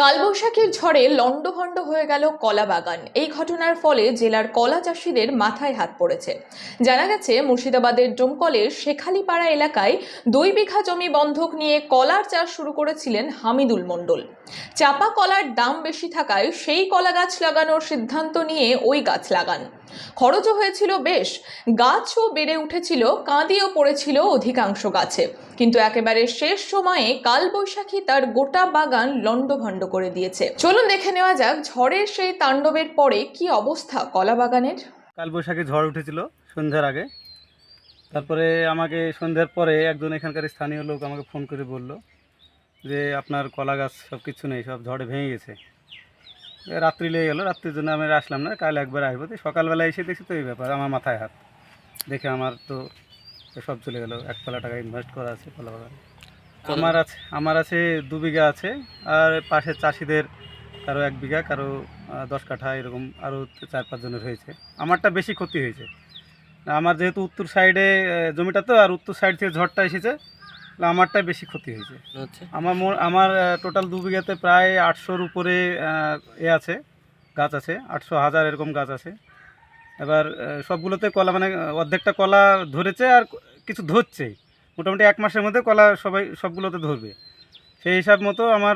কালবৈশাখীর ঝড়ে লণ্ডভণ্ড হয়ে গেল কলা বাগান। এই ঘটনার ফলে জেলার কলা চাষিদের মাথায় হাত পড়েছে। জানা গেছে, মুর্শিদাবাদের ডোমকলের শেখালিপাড়া এলাকায় 2 বিঘা জমি বন্ধক নিয়ে কলার চাষ শুরু করেছিলেন হামিদুল মণ্ডল। চাপা কলার দাম বেশি থাকায় সেই কলা গাছ লাগানোর সিদ্ধান্ত নিয়ে ওই গাছ লাগান। খরচও হয়েছিল বেশ, গাছও বেড়ে উঠেছিল, কাঁদিও পড়েছিল অধিকাংশ গাছে। কিন্তু একেবারে শেষ সময়ে কালবৈশাখী তার গোটা বাগান লণ্ডভণ্ড করে দিয়েছে। চলুন দেখে নেওয়া যাক ঝড়ের সেই তাণ্ডবের পরে কি অবস্থা কলা বাগানের। কালবৈশাখী ঝড় উঠেছিল সন্ধ্যার আগে। তারপরে আমাকে সন্ধ্যার পরে একজন এখানকার স্থানীয় লোক আমাকে ফোন করে বলল যে আপনার কলা গাছ সব কিছু নেই, সব ঝড়ে ভেঙে গেছে। রাত্রি লেগে গেলো, রাত্রির জন্য আমি আসলাম না, কাল একবার আসবো। তো সকালবেলা এসে দেখছি তো এই ব্যাপার, আমার মাথায় হাত। দেখে আমার তো সব চলে গেল, 1 লাখ টাকা ইনভেস্ট করা আছে কলা বাগানে। আমার আছে 2 বিঘা আছে, আর পাশের চাষিদের কারো 1 বিঘা, কারো 10 কাঠা, এরকম আরও 4-5 জনের হয়েছে। আমারটা বেশি ক্ষতি হয়েছে। আমার যেহেতু উত্তর সাইডে জমিটা, তো আর উত্তর সাইড থেকে ঝড়টা এসেছে, আমারটাই বেশি ক্ষতি হয়েছে। আমার টোটাল 2 বিঘাতে প্রায় 800-র উপরে আছে, গাছ আছে, 800-1000 এরকম গাছ আছে। এবার সবগুলোতে কলা, মানে অর্ধেকটা কলা ধরেছে আর কিছু ধরছে। মোটামুটি 1 মাসের মধ্যে কলা সবগুলোতে ধরবে। সেই হিসাব মতো আমার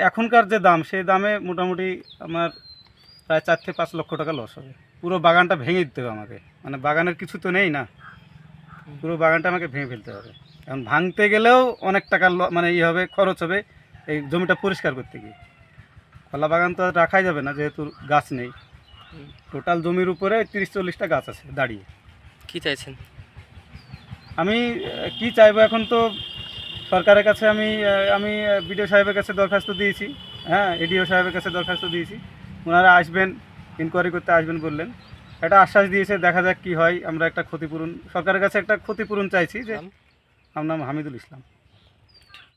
এখনকার যে দাম, সেই দামে মোটামুটি আমার প্রায় 4 থেকে 5 লক্ষ টাকা লস হবে। পুরো বাগানটা ভেঙে দিতে হবে আমাকে, মানে বাগানের কিছু তো নেই না, পুরো বাগানটা আমাকে ভেঙে ফেলতে হবে। এখন ভাঙতে গেলেও অনেক টাকা মানে হবে, খরচ হবে এই জমিটা পরিষ্কার করতে গিয়ে। কলা বাগান তো রাখাই যাবে না, যেহেতু গাছ নেই। টোটাল জমির উপরে 30-40টা গাছ আছে দাঁড়িয়ে। কি চাইছেন? আমি কি চাইবো, এখন তো সরকারের কাছে আমি বিডিও সাহেবের কাছে দরখাস্ত দিয়েছি, হ্যাঁ, এডিও সাহেবের কাছে দরখাস্ত দিয়েছি। ওনারা আসবেন, ইনকোয়ারি করতে আসবেন বললেন, একটা আশ্বাস দিয়েছে। দেখা যাক কি হয়। আমরা একটা ক্ষতিপূরণ, সরকারের কাছে একটা ক্ষতিপূরণ চাইছি। যে আমার নাম হামিদুল ইসলাম।